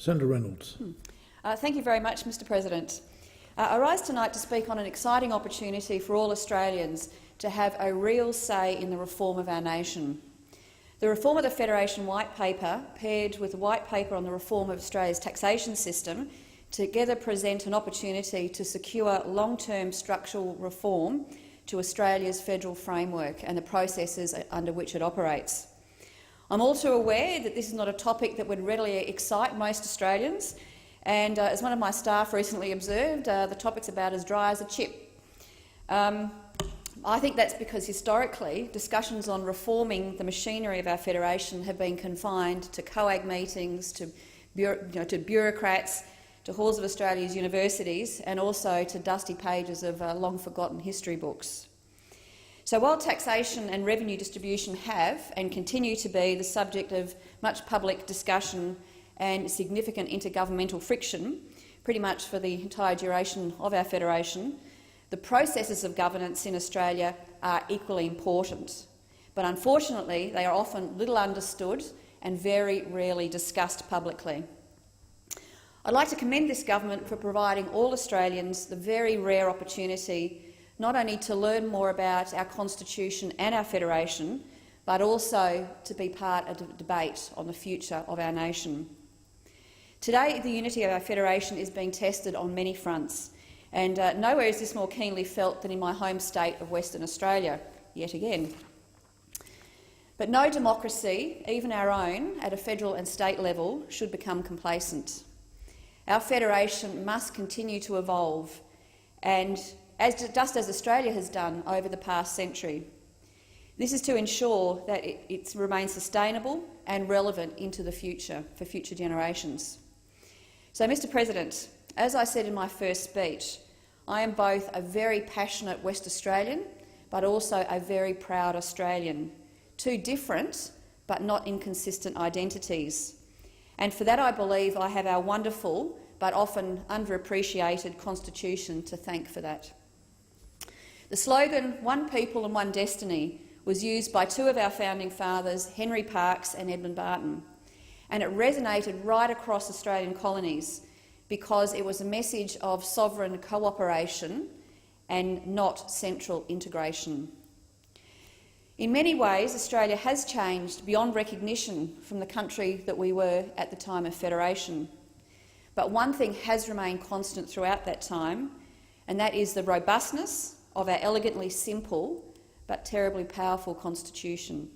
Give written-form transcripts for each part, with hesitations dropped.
Senator Reynolds. Thank you very much, Mr President. I rise tonight to speak on an exciting opportunity for all Australians to have a real say in the reform of our nation. The reform of the Federation White Paper, paired with the White Paper on the reform of Australia's taxation system, together present an opportunity to secure long-term structural reform to Australia's federal framework and the processes under which it operates. I'm also aware that this is not a topic that would readily excite most Australians, and as one of my staff recently observed, the topic's about as dry as a chip. I think that's because historically discussions on reforming the machinery of our federation have been confined to COAG meetings, to bureaucrats, to halls of Australia's universities, and also to dusty pages of long-forgotten history books. So while taxation and revenue distribution have and continue to be the subject of much public discussion and significant intergovernmental friction, pretty much for the entire duration of our federation, the processes of governance in Australia are equally important. But unfortunately, they are often little understood and very rarely discussed publicly. I'd like to commend this government for providing all Australians the very rare opportunity not only to learn more about our constitution and our federation, but also to be part of the debate on the future of our nation. Today, the unity of our federation is being tested on many fronts, and nowhere is this more keenly felt than in my home state of Western Australia, yet again. But no democracy, even our own, at a federal and state level, should become complacent. Our federation must continue to evolve, and just as Australia has done over the past century. This is to ensure that it remains sustainable and relevant into the future for future generations. So, Mr President, as I said in my first speech, I am both a very passionate West Australian but also a very proud Australian, two different but not inconsistent identities. And for that I believe I have our wonderful but often underappreciated Constitution to thank for that. The slogan, "One People and One Destiny," was used by two of our founding fathers, Henry Parkes and Edmund Barton, and it resonated right across Australian colonies because it was a message of sovereign cooperation and not central integration. In many ways, Australia has changed beyond recognition from the country that we were at the time of federation. But one thing has remained constant throughout that time, and that is the robustness of our elegantly simple but terribly powerful constitution.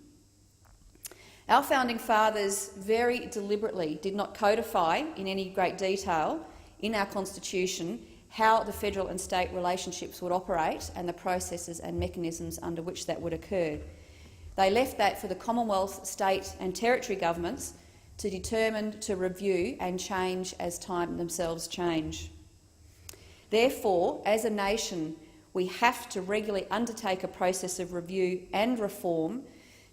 Our founding fathers very deliberately did not codify in any great detail in our constitution how the federal and state relationships would operate and the processes and mechanisms under which that would occur. They left that for the Commonwealth, state and territory governments to determine, to review and change as time themselves change. Therefore, as a nation, we have to regularly undertake a process of review and reform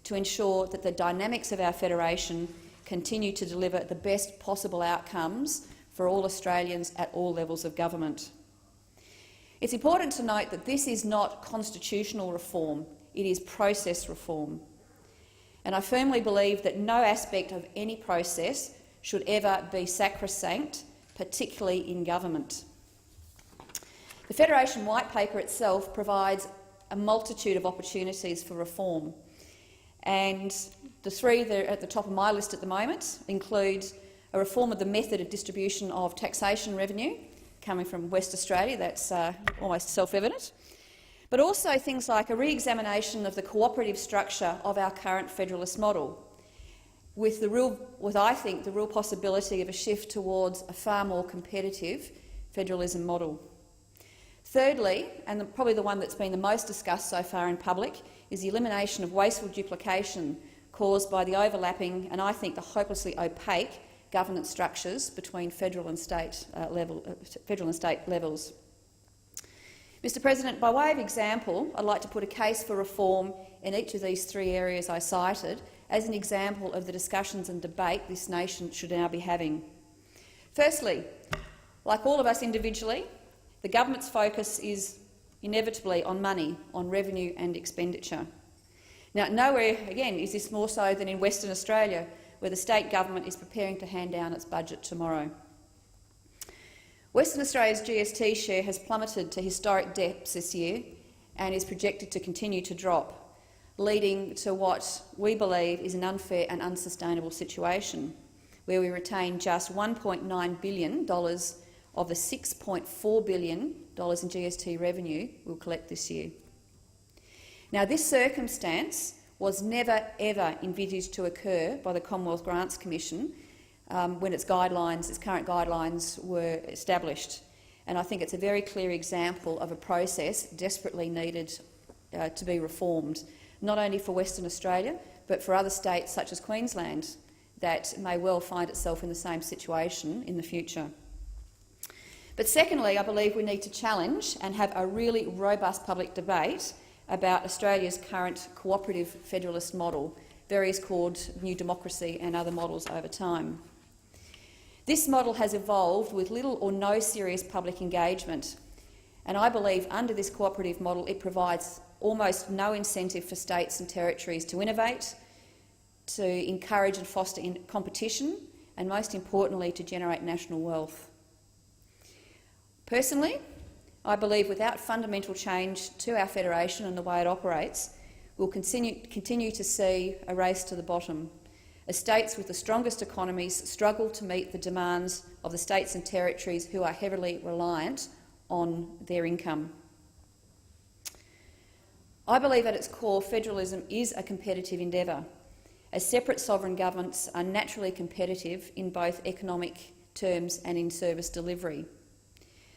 to ensure that the dynamics of our federation continue to deliver the best possible outcomes for all Australians at all levels of government. It's important to note that this is not constitutional reform, it is process reform. And I firmly believe that no aspect of any process should ever be sacrosanct, particularly in government. The Federation White Paper itself provides a multitude of opportunities for reform, and the three that are at the top of my list at the moment include a reform of the method of distribution of taxation revenue, coming from West Australia, that's almost self-evident, but also things like a re-examination of the cooperative structure of our current federalist model, with I think, the real possibility of a shift towards a far more competitive federalism model. Thirdly, and probably the one that's been the most discussed so far in public, is the elimination of wasteful duplication caused by the overlapping and I think the hopelessly opaque governance structures between federal and state levels. Mr President, by way of example, I'd like to put a case for reform in each of these three areas I cited as an example of the discussions and debate this nation should now be having. Firstly, like all of us individually, the government's focus is inevitably on money, on revenue and expenditure. Now, nowhere, again, is this more so than in Western Australia, where the state government is preparing to hand down its budget tomorrow. Western Australia's GST share has plummeted to historic depths this year and is projected to continue to drop, leading to what we believe is an unfair and unsustainable situation, where we retain just $1.9 billion of the $6.4 billion in GST revenue we'll collect this year. Now, this circumstance was never ever envisaged to occur by the Commonwealth Grants Commission when its current guidelines were established. And I think it's a very clear example of a process desperately needed to be reformed, not only for Western Australia, but for other states such as Queensland that may well find itself in the same situation in the future. But secondly, I believe we need to challenge and have a really robust public debate about Australia's current cooperative federalist model, variously called New Democracy and other models over time. This model has evolved with little or no serious public engagement, and I believe under this cooperative model it provides almost no incentive for states and territories to innovate, to encourage and foster competition, and most importantly to generate national wealth. Personally, I believe without fundamental change to our federation and the way it operates, we'll continue to see a race to the bottom, as states with the strongest economies struggle to meet the demands of the states and territories who are heavily reliant on their income. I believe at its core federalism is a competitive endeavour, as separate sovereign governments are naturally competitive in both economic terms and in service delivery.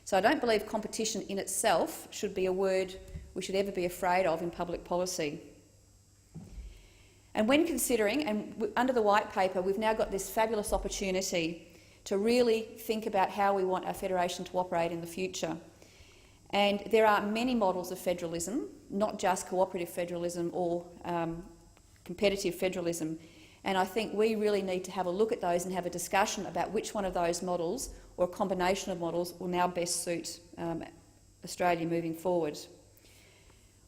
So I don't believe competition in itself should be a word we should ever be afraid of in public policy. And when considering, and under the White Paper, we've now got this fabulous opportunity to really think about how we want our federation to operate in the future. And there are many models of federalism, not just cooperative federalism or competitive federalism. And I think we really need to have a look at those and have a discussion about which one of those models or a combination of models will now best suit Australia moving forward.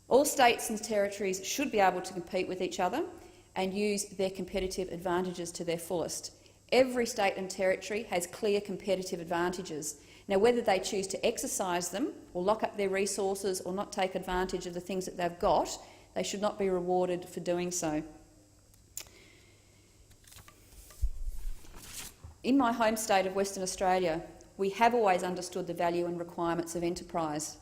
All states and territories should be able to compete with each other and use their competitive advantages to their fullest. Every state and territory has clear competitive advantages. Now, whether they choose to exercise them or lock up their resources or not take advantage of the things that they've got, they should not be rewarded for doing so. In my home state of Western Australia, we have always understood the value and requirements of enterprise.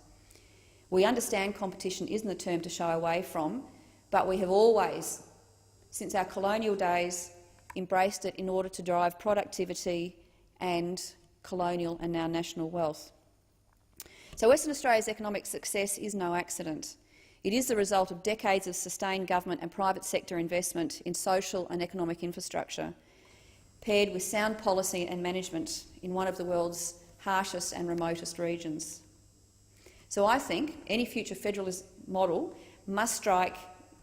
We understand competition isn't a term to shy away from, but we have always, since our colonial days, embraced it in order to drive productivity and colonial and now national wealth. So Western Australia's economic success is no accident. It is the result of decades of sustained government and private sector investment in social and economic infrastructure, paired with sound policy and management in one of the world's harshest and remotest regions. So I think any future federalist model must strike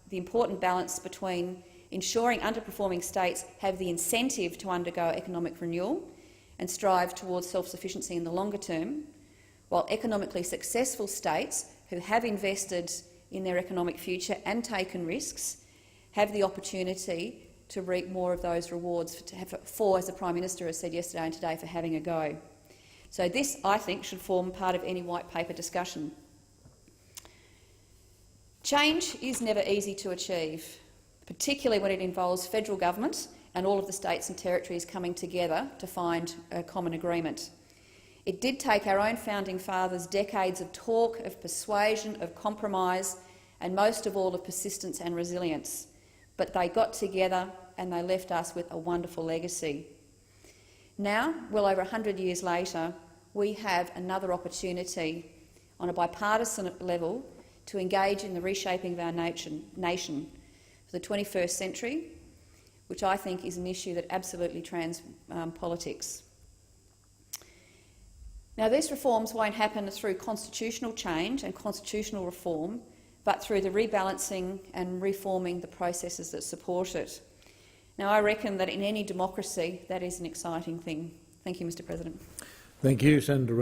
the important balance between ensuring underperforming states have the incentive to undergo economic renewal and strive towards self-sufficiency in the longer term, while economically successful states who have invested in their economic future and taken risks have the opportunity to reap more of those rewards for, as the Prime Minister has said yesterday and today, for having a go. So this, I think, should form part of any White Paper discussion. Change is never easy to achieve, particularly when it involves federal government and all of the states and territories coming together to find a common agreement. It did take our own founding fathers decades of talk, of persuasion, of compromise, and most of all of persistence and resilience. But they got together and they left us with a wonderful legacy. Now, well over 100 years later, we have another opportunity on a bipartisan level to engage in the reshaping of our nation for the 21st century, which I think is an issue that absolutely trans politics. Now, these reforms won't happen through constitutional change and constitutional reform, but through the rebalancing and reforming the processes that support it. Now, I reckon that in any democracy that is an exciting thing. Thank you, Mr. President. Thank you, Senator Reynolds.